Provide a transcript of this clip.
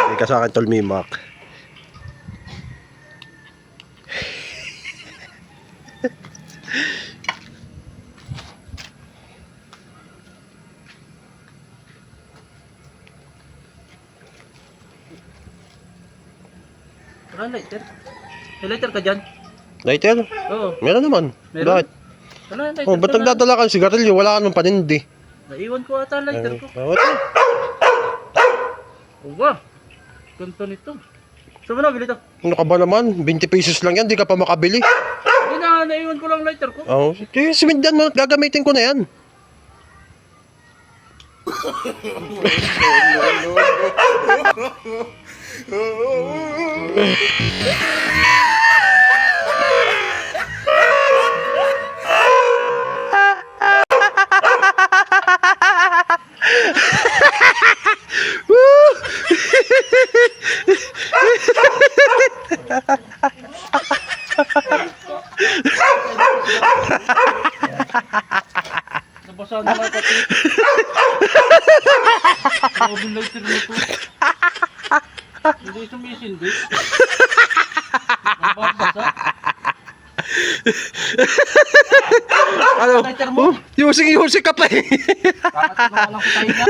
Hindi ka sa akin, Tol Mimak. Wala lighter. May lighter ka dyan? Lighter? Oo. Meron naman. Meron? Bakit? Wala lighter. Oh, ba't nagdadala ka ng sigarilyo? Wala ka nung panindi. Naiwan ko ata lighter ko. Bawat. Uwa. Ganto nito. Saan mo na bili ito? Ano ka ba naman? 20 pesos lang yan, di ka pa makabili. Hindi na, naiwan ko lang lighter ko. Oo. Oh, simindyan mo, gagamitin ko na yan. Nabasa na nga pati. Grabe lighter nito. Hindi sumisindi. Nababasa. Ano? Lighter mo? Yusing ka pa eh. Bakit na lang ko tayo na?